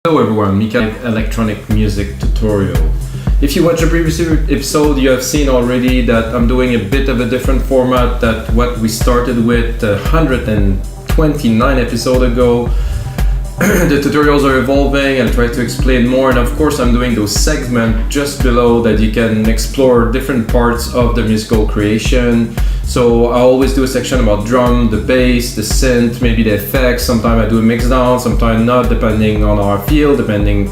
Hello everyone, Mikas electronic music tutorial. If you watched the previous episode, you have seen already that I'm doing a bit of a different format than what we started with 129 episodes ago. The tutorials are evolving and try to explain more, and of course I'm doing those segments just below that you can explore different parts of the musical creation. So I always do a section about drum, the bass, the synth, maybe the effects. Sometimes I do a mix down, sometimes not, depending on how I feel, depending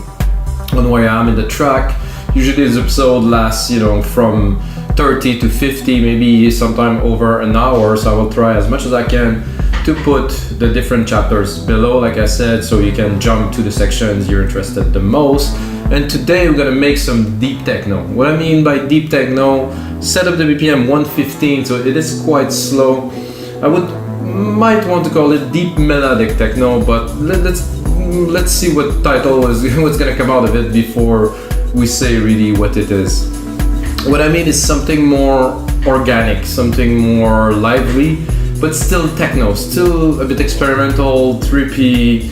on where I am in the track. Usually this episode lasts, from 30 to 50, maybe sometime over an hour. So I will try as much as I can to put the different chapters below, like I said, so you can jump to the sections you're interested the most. And today we're gonna make some deep techno. What I mean by deep techno, set up the BPM 115, so it is quite slow. I might want to call it deep melodic techno, but let's see what title is what's gonna come out of it before we say really what it is. What I mean is something more organic, something more lively, but still techno, still a bit experimental, trippy,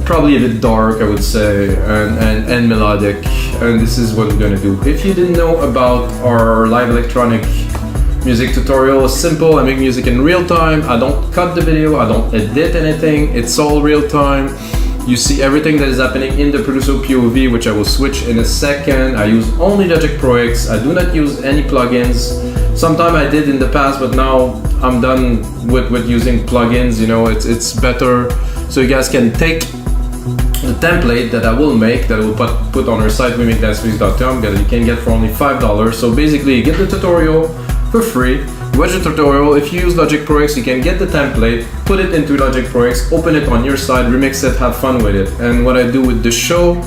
probably a bit dark, I would say, and melodic. And this is what we're gonna do. If you didn't know about our live electronic music tutorial, it's simple. I make music in real time. I don't cut the video, I don't edit anything. It's all real time. You see everything that is happening in the producer POV, which I will switch in a second. I use only Logic Pro X. I do not use any plugins. Sometimes I did in the past, but now I'm done with using plugins. It's better. So you guys can take the template that I will make, that I will put on our site, wemake-music.com, that you can get for only $5. So basically you get the tutorial for free. Watch the tutorial. If you use Logic Pro X, you can get the template, put it into Logic Pro X, open it on your side, remix it, have fun with it. And what I do with the show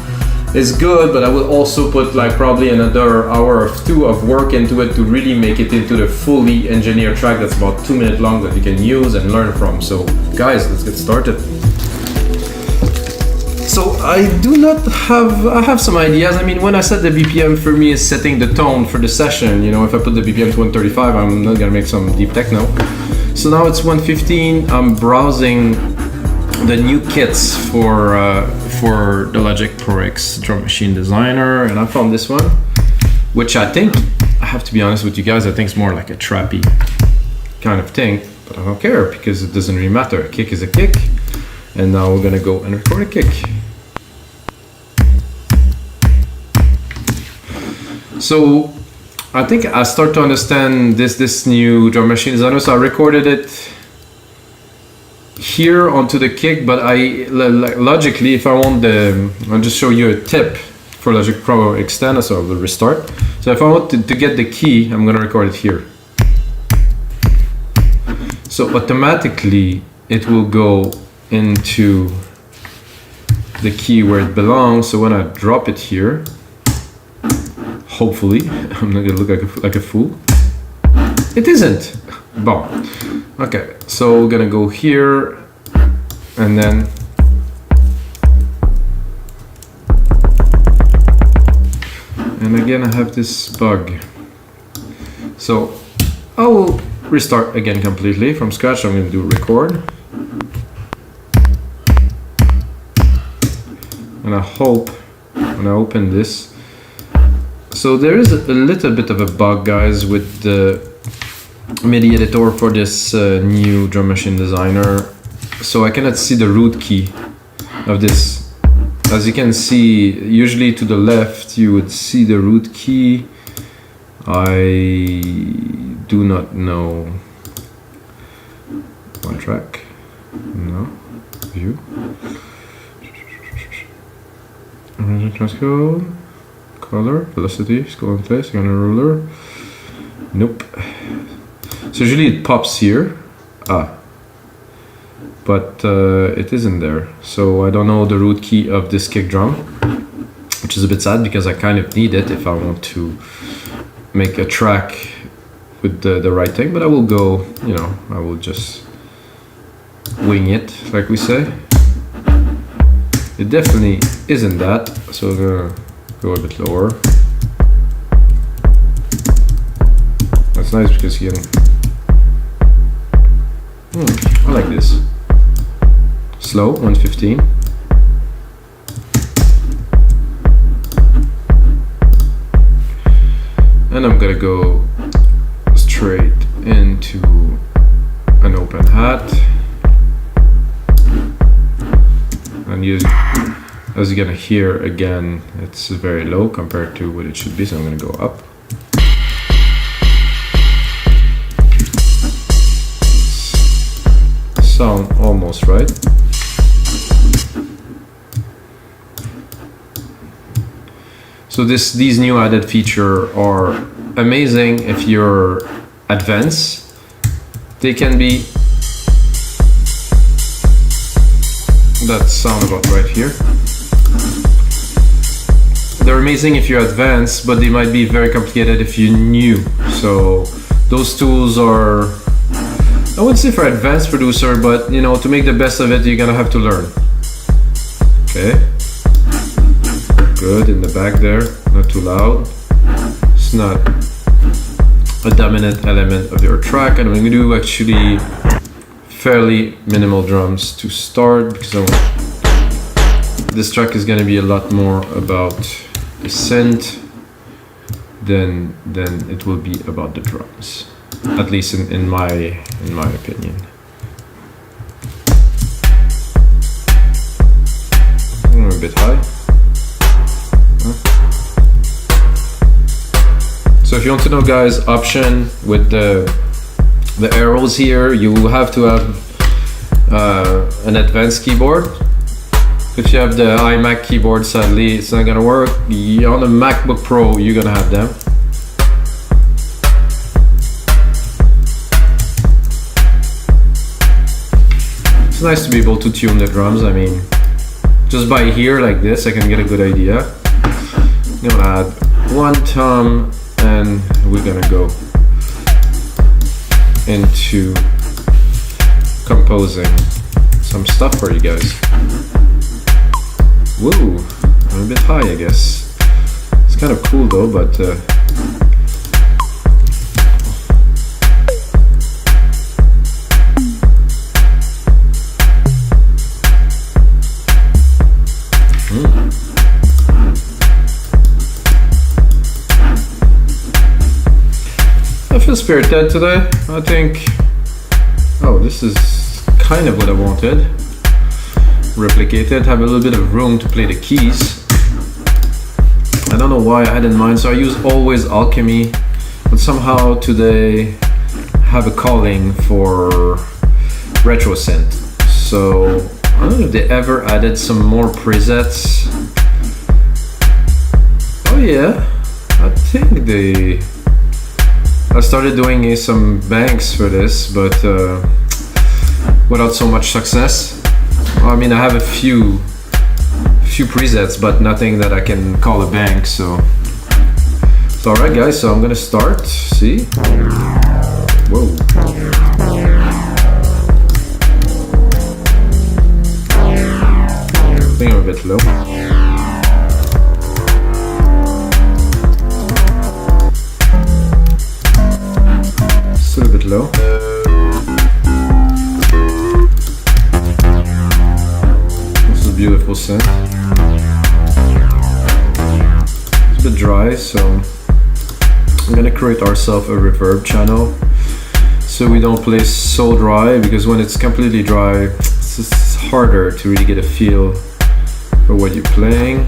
is good, but I will also put probably another hour or two of work into it to really make it into the fully engineered track that's about 2 minutes long that you can use and learn from. So guys, let's get started. So I have some ideas. I mean, when I set the BPM, for me is setting the tone for the session. If I put the BPM to 135, I'm not gonna make some deep techno. So now it's 115. I'm browsing the new kits for the Logic Pro X Drum Machine Designer, and I found this one, which I think, I have to be honest with you guys, I think it's more like a trappy kind of thing, but I don't care because it doesn't really matter. A kick is a kick, and now we're gonna go and record a kick. So I think I start to understand this new drum machine designer. So I recorded it here onto the kick, but logically, if I want I'll just show you a tip for Logic Pro Extend, so I will restart. So if I want to get the key, I'm gonna record it here. So automatically it will go into the key where it belongs. So when I drop it here, hopefully, I'm not gonna look like a fool. It isn't. Bon. Okay, so we're gonna go here, and then again I have this bug. So I will restart again completely from scratch. I'm gonna do record, and I hope when I open this. So there is a little bit of a bug, guys, with the MIDI editor for this new drum machine designer. So I cannot see the root key of this. As you can see, usually to the left you would see the root key. I do not know. One track. No. View. Original transcode. Color, velocity, scroll in place, on a ruler. Nope. So usually it pops here. But it isn't there. So I don't know the root key of this kick drum, which is a bit sad because I kind of need it if I want to make a track with the right thing. But I will go, I will just wing it, like we say. It definitely isn't that. So we're gonna go a bit lower. That's nice because you can. I like this. Slow, 115. and I'm gonna go straight into an open hat. And as you're gonna hear again, it's very low compared to what it should be, so I'm gonna go up. Sound almost right. So these new added features are amazing if you're advanced. They can be, that sound about right here. They're amazing if you're advanced, but they might be very complicated if you're new. So those tools are, I wouldn't say for advanced producer, but you know, to make the best of it, you're gonna have to learn. Okay. Good in the back there, not too loud. It's not a dominant element of your track, and I'm gonna do actually fairly minimal drums to start, because this track is gonna be a lot more about the synth than it will be about the drums, at least in my opinion. I'm a bit high. So if you want to know, guys, option with the arrows here, you will have to have an advanced keyboard. If you have the iMac keyboard, sadly it's not gonna work. On the MacBook Pro, you're gonna have them. It's nice to be able to tune the drums. I mean, just by ear like this, I can get a good idea. I'm gonna add one tom, and we're gonna go into composing some stuff for you guys. Whoa, I'm a bit high, I guess. It's kind of cool though, but I feel spirited today. I think, oh, this is kind of what I wanted. Replicated, have a little bit of room to play the keys. I don't know why I had in mind, so I use always alchemy, but somehow today have a calling for retro synth. So I don't know if they ever added some more presets. Oh yeah, I think I started doing some banks for this, but without so much success. I mean, I have a few presets, but nothing that I can call a bank. So alright, guys. So I'm gonna start. See? Whoa. I think I'm a bit low. Still a bit low. Beautiful synth. It's a bit dry, so I'm gonna create ourselves a reverb channel so we don't play so dry, because when it's completely dry, it's harder to really get a feel for what you're playing.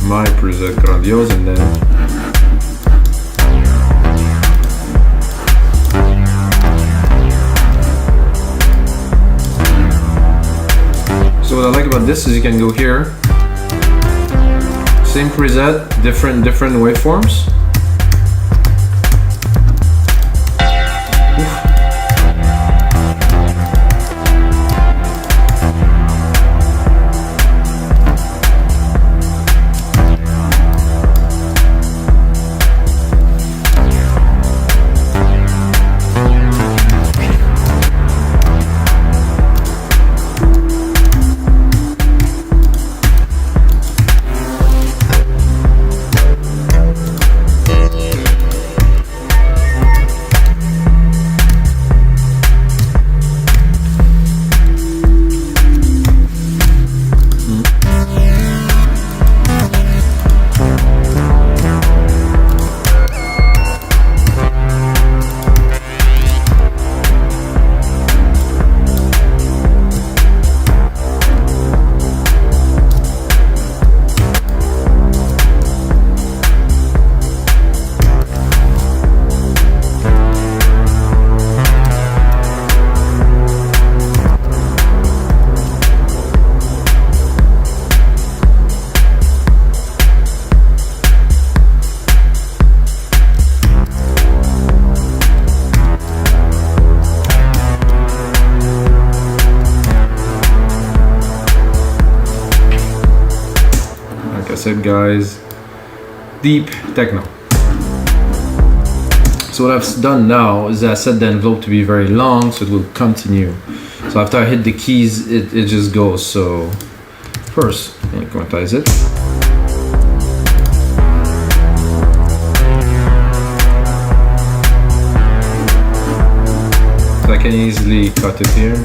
My preset grandiose, and then so what I like about this is you can go here, same preset, different waveforms. said, guys, Deep Techno. So what I've done now is I set the envelope to be very long, so it will continue. So after I hit the keys, it just goes. So first, I'm gonna quantize it. So I can easily cut it here.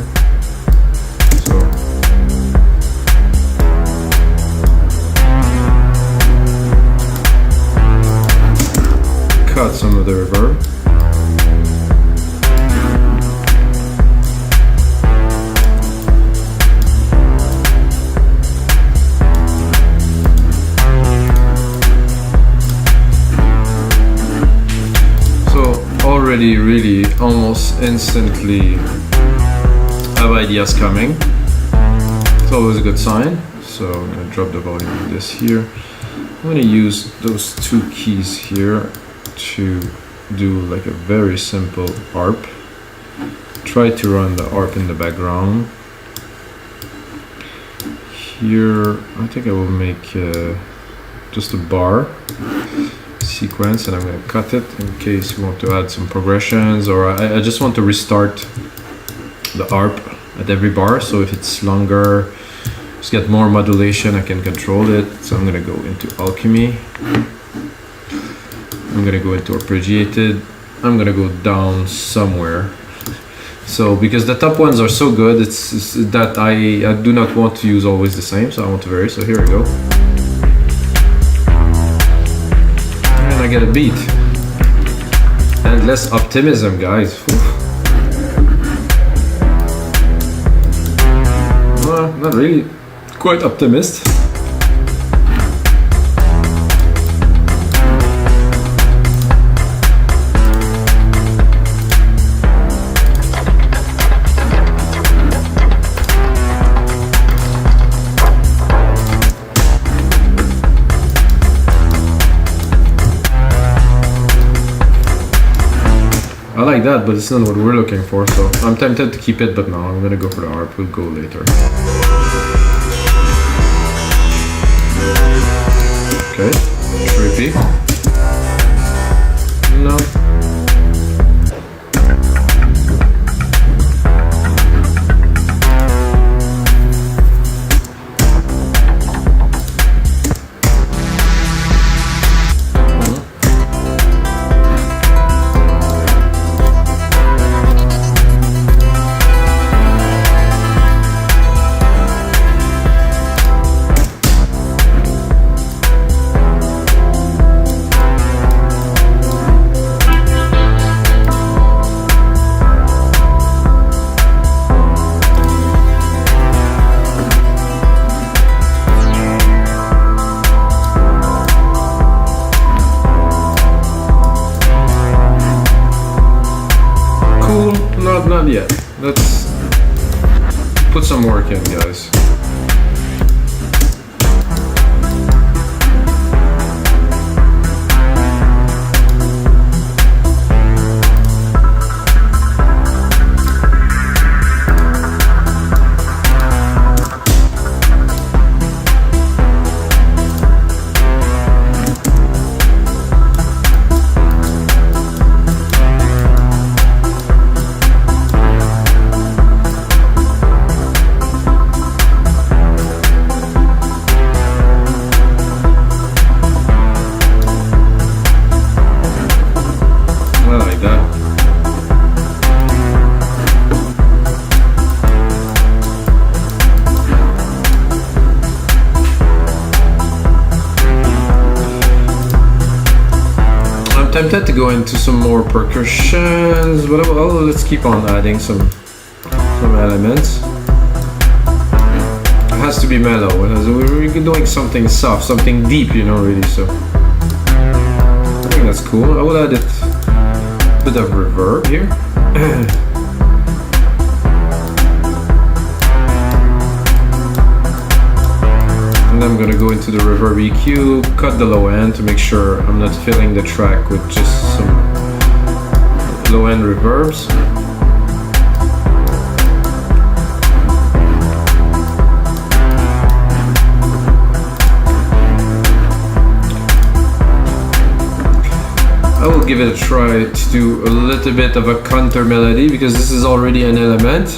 So cut some of the reverb. Already really almost instantly have ideas coming. It's always a good sign. So I'm going to drop the volume of this here. I'm going to use those two keys here to do like a very simple ARP. Try to run the ARP in the background. Here I think I will make just a bar sequence, and I'm going to cut it in case you want to add some progressions, or I just want to restart the ARP at every bar, so if it's longer, just get more modulation, I can control it. So I'm going to go into Alchemy, I'm going to go into Arpeggiated, I'm going to go down somewhere. So because the top ones are so good, it's that I do not want to use always the same, so I want to vary. So here we go. I get a beat and less optimism, guys. Well, not really, quite optimist. I like that, but it's not what we're looking for, so I'm tempted to keep it, but no, I'm gonna go for the ARP, we'll go later. Okay, trippy. No. Not yet. Let's put some work in, guys. Tempted to go into some more percussions, but let's keep on adding some elements. It has to be mellow. We're doing something soft, something deep, you know, really. So I think that's cool. I will add a bit of reverb here. And I'm gonna go into the reverb EQ, cut the low end to make sure I'm not filling the track with just some low end reverbs. I'll give it a try to do a little bit of a counter melody because this is already an element.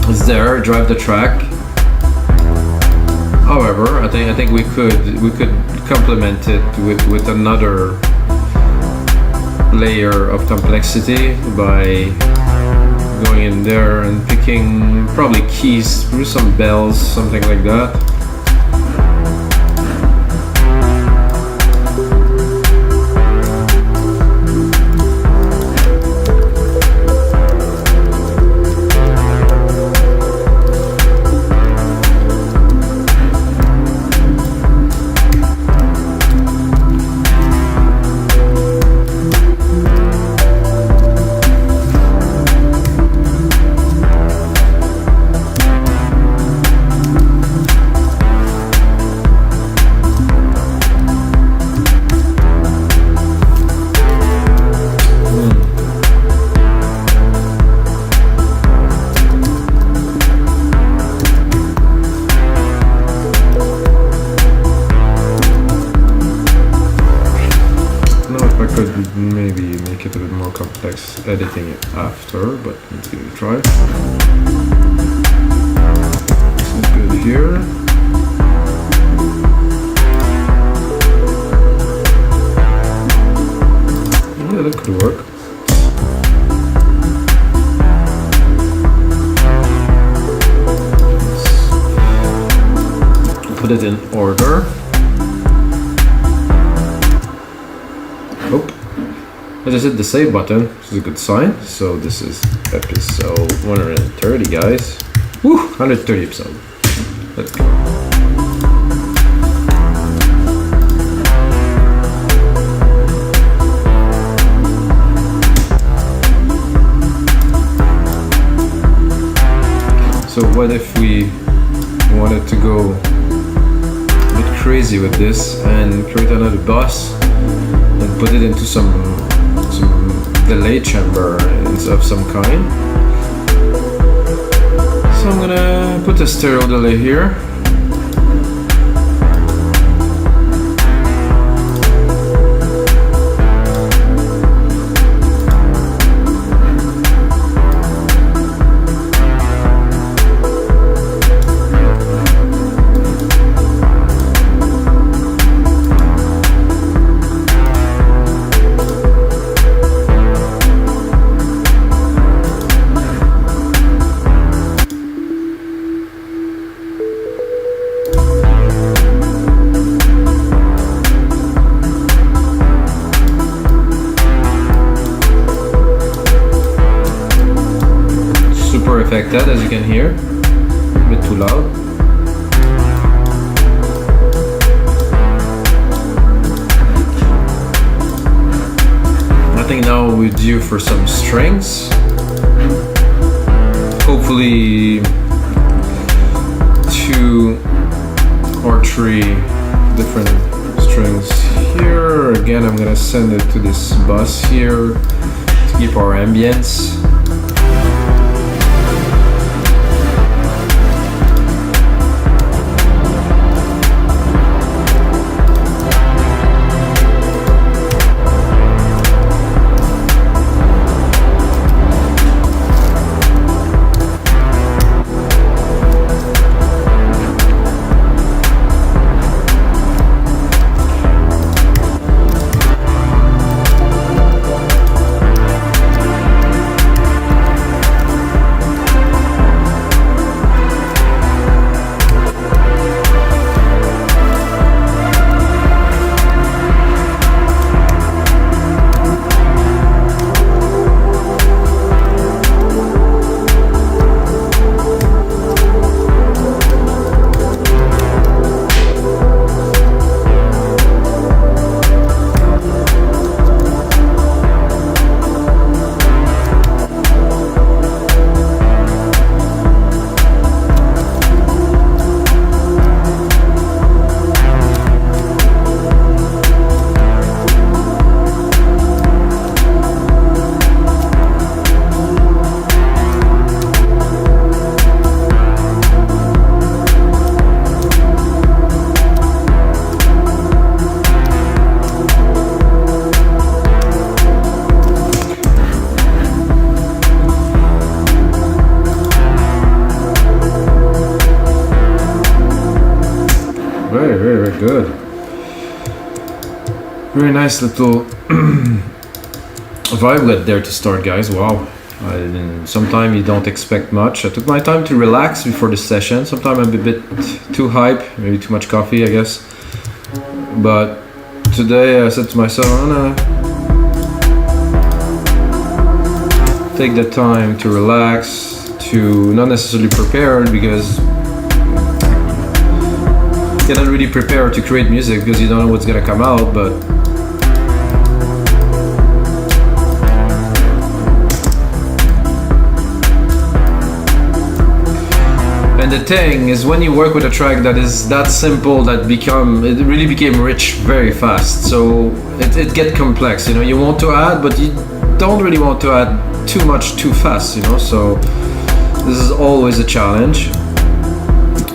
It's there, drive the track. However, I think we could complement it with another layer of complexity by going in there and picking probably keys through some bells, something like that. Maybe make it a bit more complex editing it after, but let's give it a try. This is good here. Yeah, that could work. Let's put it in order. Oh. I just hit the save button, which is a good sign. So this is episode 130, guys. Woo! 130 episode. Let's go. So what if we wanted to go a bit crazy with this and create another bus and put it into some delay chamber of some kind. So I'm gonna put a stereo delay here. Affected, as you can hear, a bit too loud. I think now we're due for some strings. Hopefully 2 or 3 different strings here. Again, I'm gonna send it to this bus here to keep our ambience. Very, very, very good. Very nice little vibelet there to start, guys. Wow. Sometimes you don't expect much. I took my time to relax before the session. Sometimes I'm a bit too hype, maybe too much coffee, I guess. But today I said to myself, I'm gonna take the time to relax, to not necessarily prepare, because you cannot really prepare to create music because you don't know what's gonna come out, but and the thing is, when you work with a track that is that simple, it really became rich very fast. So it get complex, you know. You want to add, but you don't really want to add too much too fast, you know. So this is always a challenge.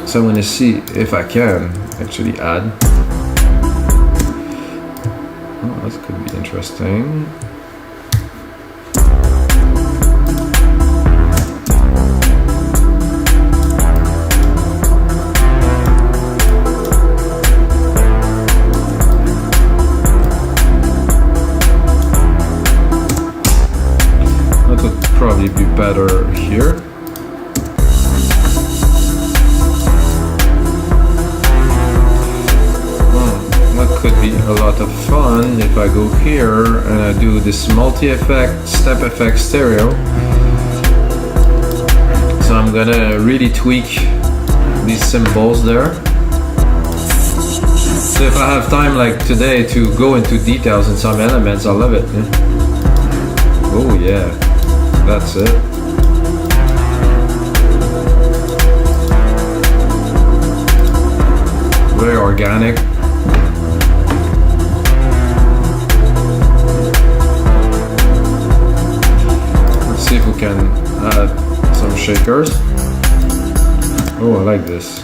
So I'm gonna see if I can actually add. Oh, that could be interesting. Probably be better here. That could be a lot of fun if I go here and I do this multi-effect, step effect stereo. So I'm gonna really tweak these cymbals there. So if I have time like today to go into details in some elements, I love it. Yeah? Oh yeah. That's it. Very organic. Let's see if we can add some shakers. Oh, I like this.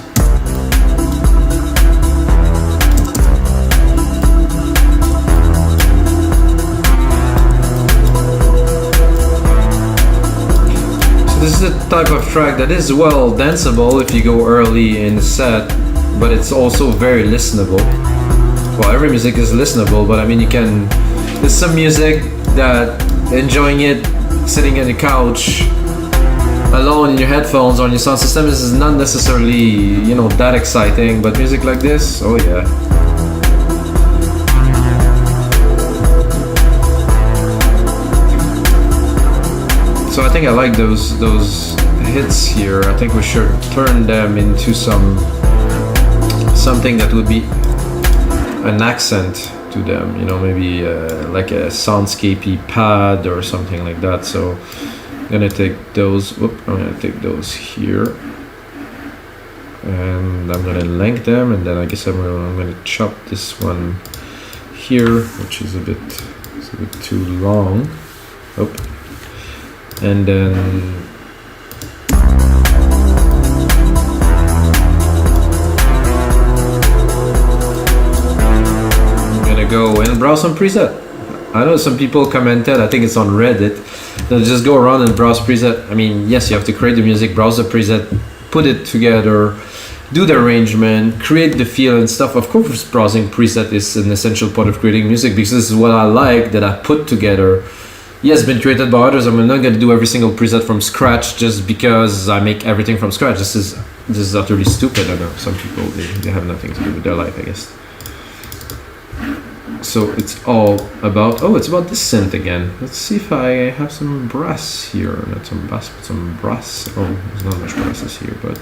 This is the type of track that is well danceable if you go early in the set, but it's also very listenable. Well, every music is listenable, but I mean, there's some music that enjoying it sitting on the couch alone in your headphones on your sound system is not necessarily, you know, that exciting, but music like this, oh yeah. So I think I like those hits here. I think we should turn them into something that would be an accent to them, you know, maybe like a soundscapey pad or something like that. So I'm gonna take those. I'm gonna take those here, and I'm gonna length them, and then I guess I'm gonna chop this one here, which is a bit too long. Oh. And then I'm gonna go and browse some preset. I know some people commented, I think it's on Reddit, they'll just go around and browse preset. I mean, yes, you have to create the music, browse the preset, put it together, do the arrangement, create the feel and stuff. Of course, browsing preset is an essential part of creating music because this is what I like that I put together. Yes, been created by others. I'm not going to do every single preset from scratch just because I make everything from scratch. This is utterly stupid. I know some people they have nothing to do with their life, I guess. So it's all about it's about the synth again. Let's see if I have some brass here. Not some bass, but some brass. Oh, there's not much brasses here, but.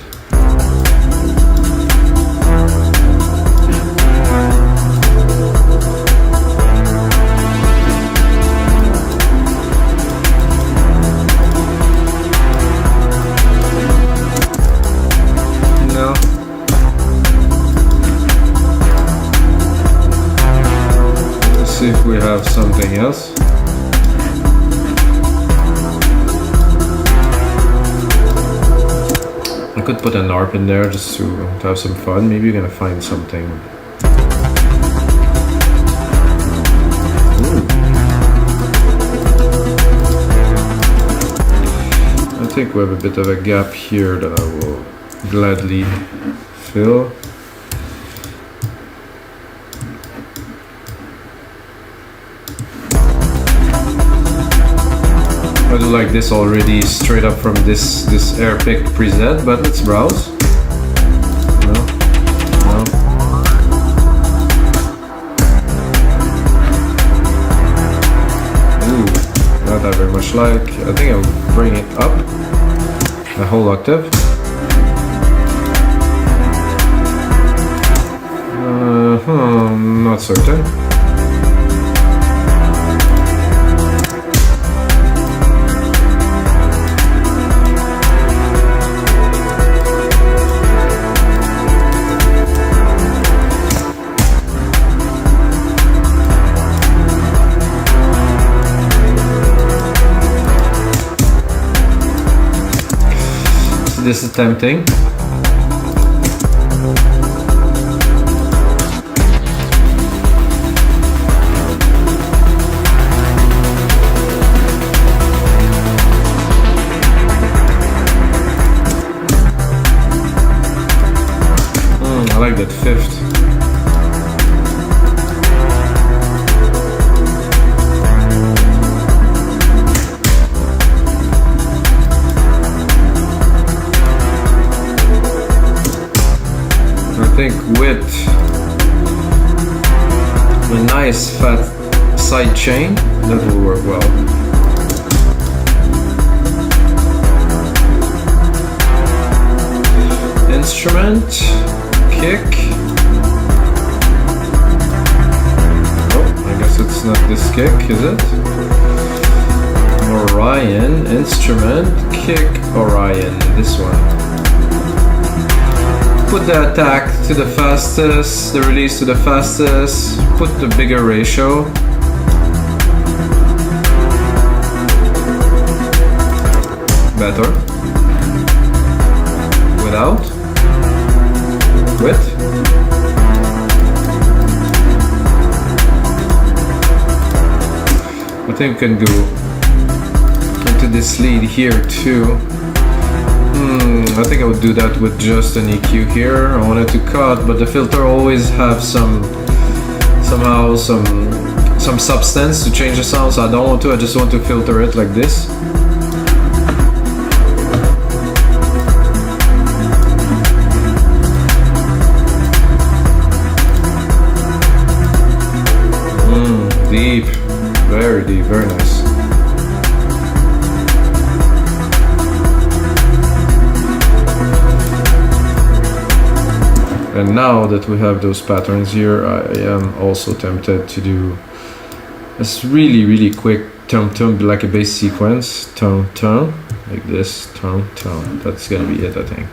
See if we have something else. I could put an ARP in there just to have some fun. Maybe you're gonna find something. Ooh. I think we have a bit of a gap here that I will gladly fill. I do like this already straight up from this ARPEG preset, but let's browse. No. Ooh, not that very much like. I think I'll bring it up a whole octave. Not certain. This is tempting. I like that fifth. I think with a nice fat side chain, that will work well. Instrument, kick. Oh, I guess it's not this kick, is it? Orion, instrument, kick, Orion, this one. Put the attack to the fastest, the release to the fastest, put the bigger ratio. Better. Without. With. I think we can go into this lead here too. I think I would do that with just an EQ here. I wanted to cut, but the filter always have some substance to change the sound, so I don't want to. I just want to filter it like this. Deep, very nice. And now that we have those patterns here, I am also tempted to do this really quick tone, like a bass sequence, tone, like this, tone. That's gonna be it, I think.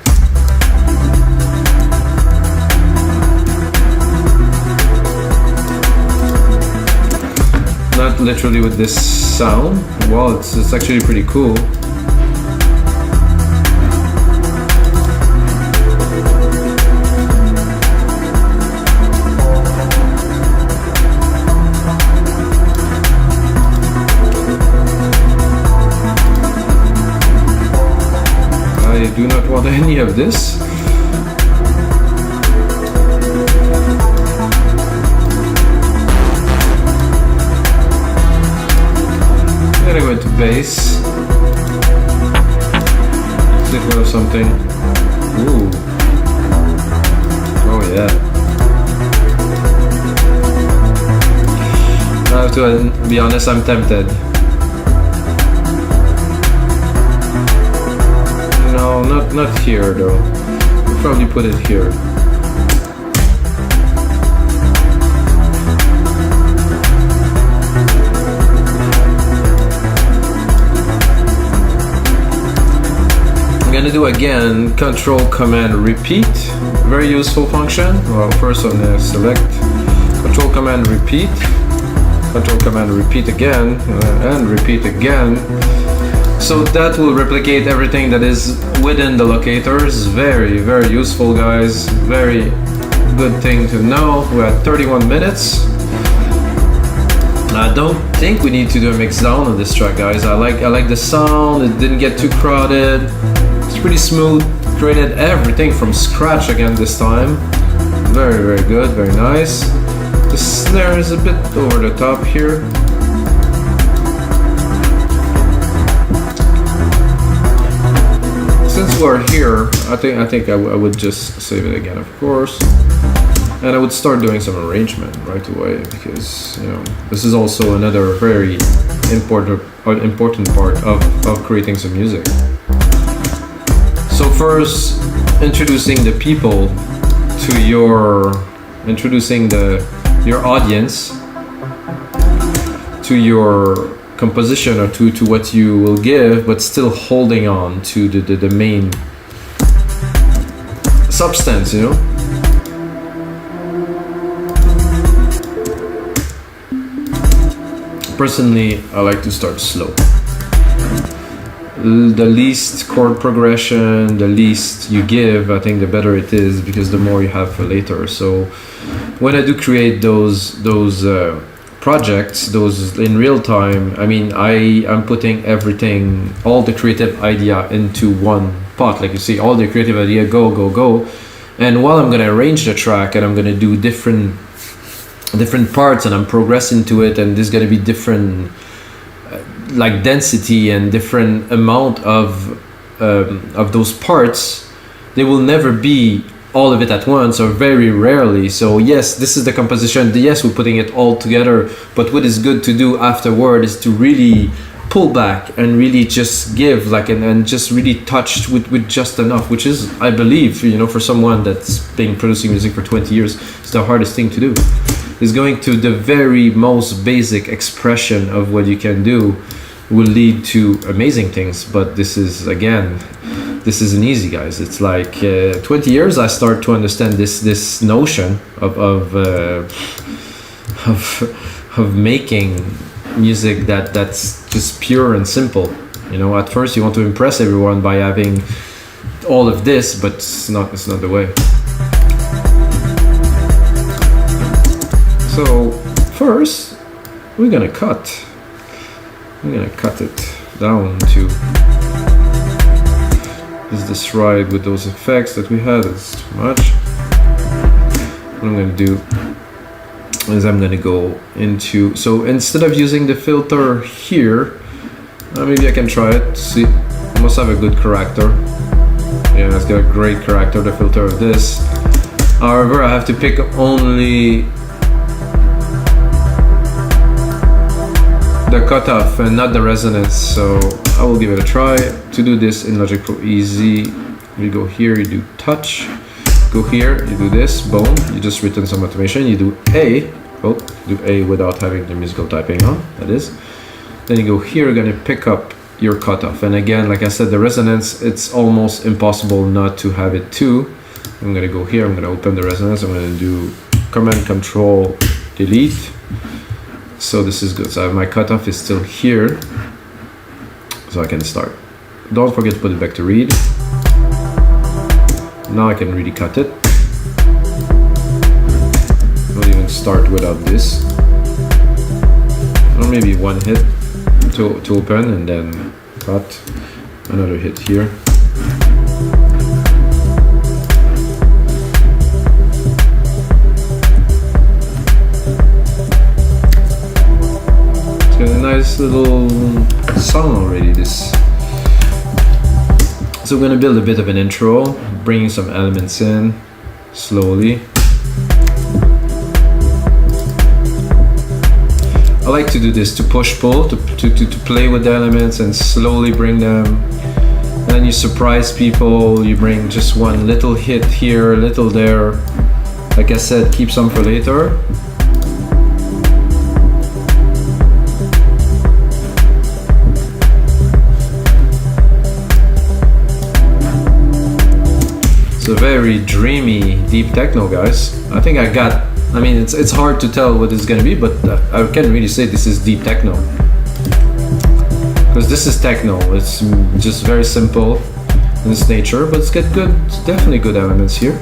Not literally with this sound. Well, it's actually pretty cool. I do not want any of this. I'm gonna go into bass. Let's go with something. Ooh. Oh yeah. I have to be honest, I'm tempted. No, not here though. We'll probably put it here. I'm gonna do again Control Command Repeat. Very useful function. Well, first I'm gonna select Control Command Repeat. Control Command Repeat again and repeat again. So that will replicate everything that is within the locators. Very useful, guys. Very good thing to know. We're at 31 minutes. I don't think we need to do a mix down on this track, guys. I like the sound. It didn't get too crowded. It's pretty smooth. Created everything from scratch again this time. Very good. Very nice. The snare is a bit over the top here. since we're here, I think I would just save it again, of course, and I would start doing some arrangement right away, because you know this is also another very important part of creating some music. So first, introducing the people to your audience to your composition, or to what you will give, but still holding on to the main substance, you know. Personally, I like to start slow. The least chord progression, the least you give, I think the better it is, because the more you have for later. So when I do create those projects, those in real time, I mean, I'm putting everything, all the creative idea into one pot. Like you see, all the creative idea go, and while I'm gonna arrange the track and I'm gonna do different parts and I'm progressing to it, and there's gonna be different like density and different amount of those parts. They will never be all of it at once, or very rarely. So yes, this is the composition, yes, we're putting it all together, but what is good to do afterward is to really pull back and really just give, like, and just really touch with just enough, which is, I believe, you know, for someone that's been producing music for 20 years, it's the hardest thing to do, is going to the very most basic expression of what you can do will lead to amazing things. But this is, again, this isn't easy, guys. It's like 20 years I start to understand this notion of making music that's just pure and simple. You know, at first you want to impress everyone by having all of this, but it's not the way. So first we're gonna cut it down to, is this right with those effects that we had? It's too much. What I'm gonna do is I'm gonna go into, so instead of using the filter here, maybe I can try it. See, it must have a good character. Yeah, it's got a great character, the filter of this. However, I have to pick only the cutoff and not the resonance, so I will give it a try. To do this in Logic Pro Easy, you go here, you do touch, go here, you do this, boom, you just written some automation, you do A, do A without having the musical typing on, that is. Then you go here, you're gonna pick up your cutoff, and again, like I said, the resonance, it's almost impossible not to have it too. I'm gonna go here, I'm gonna open the resonance, I'm gonna do Command Control Delete. So this is good. So my cutoff is still here, so I can start. Don't forget to put it back to read. Now I can really cut it. I'll even start without this, or maybe one hit to open, and then cut, another hit here. A nice little song already, this. So we're gonna build a bit of an intro, bringing some elements in slowly. I like to do this, to push-pull, to play with the elements and slowly bring them. And then you surprise people, you bring just one little hit here, a little there. Like I said, keep some for later. It's a very dreamy, deep techno, guys. I think I mean, it's hard to tell what it's gonna be, but I can really say this is deep techno. Because this is techno, it's just very simple in its nature, but it's got definitely good elements here.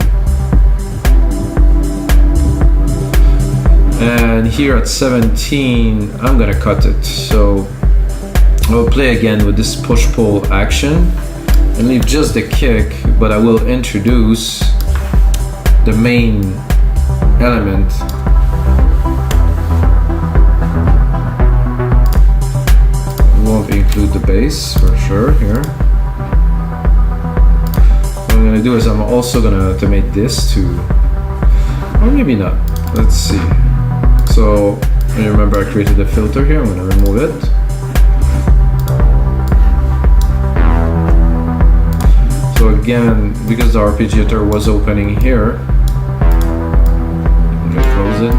And here at 17, I'm gonna cut it. So I'll play again with this push-pull action and leave just the kick, but I will introduce the main element. Won't include the bass for sure here. I'm gonna do is I'm also gonna automate this too, or maybe not. Let's see. So you remember I created a filter here. I'm gonna remove it. So again, because the arpeggiator was opening here, I'm gonna close it.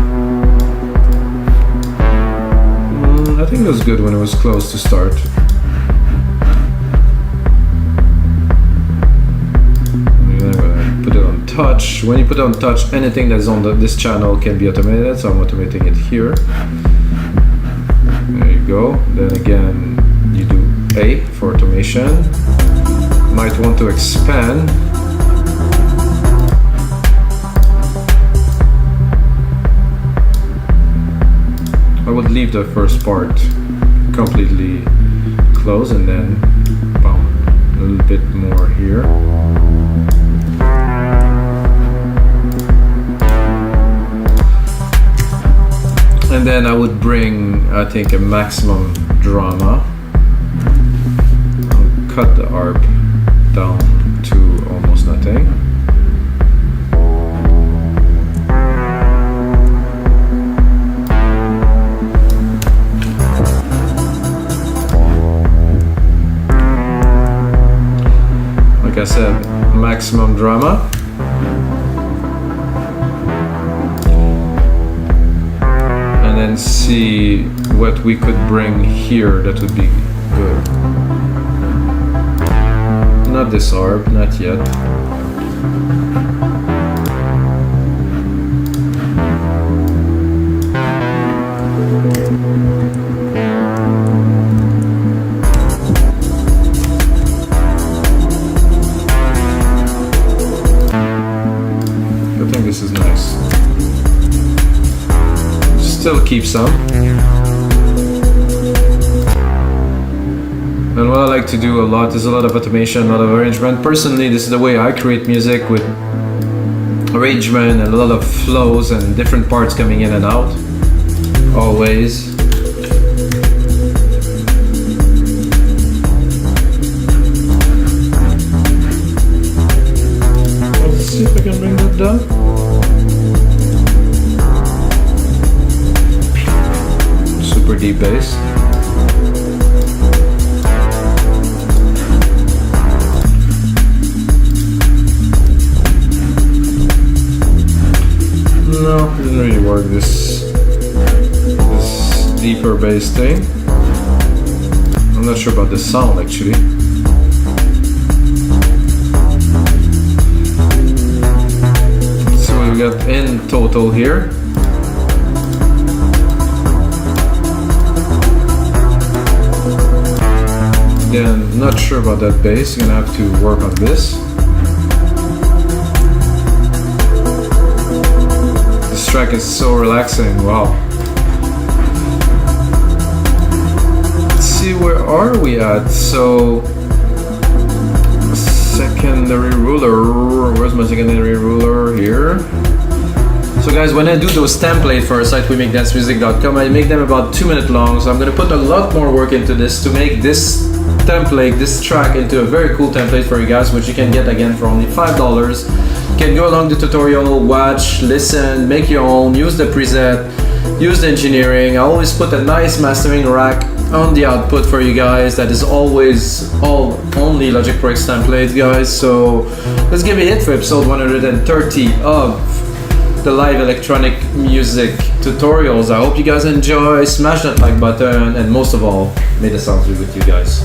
I think it was good when it was closed to start. Put it on touch. When you put it on touch, anything that's on this channel can be automated, so I'm automating it here. There you go. Then again, you do A for automation. Might want to expand. I would leave the first part completely closed and then boom, a little bit more here. And then I would bring, I think, a maximum drama. I'll cut the ARP down to almost nothing. Like I said, maximum drama. And then see what we could bring here that would be good. Not this ARP, not yet. I think this is nice. Still keep some. And what I like to do a lot is a lot of automation, a lot of arrangement. Personally, this is the way I create music, with arrangement and a lot of flows and different parts coming in and out. Always. Let's see if I can bring that down. Super deep bass. No, it didn't really work, this deeper bass thing. I'm not sure about the sound actually. So we got in total here. Again, not sure about that bass, you're gonna have to work on this. This track is so relaxing, wow. Let's see, where are we at? So, secondary ruler, where's my secondary ruler? Here. So guys, when I do those templates for a site wemakedancemusic.com, I make them about 2 minutes long, so I'm gonna put a lot more work into this to make this template, this track, into a very cool template for you guys, which you can get again for only $5. You can go along the tutorial, watch, listen, make your own, use the preset, use the engineering. I always put a nice mastering rack on the output for you guys. That is always only Logic Pro X templates, guys. So let's give it a hit for episode 130 of the live electronic music tutorials. I hope you guys enjoy. Smash that like button, and most of all, may the sounds be with you guys.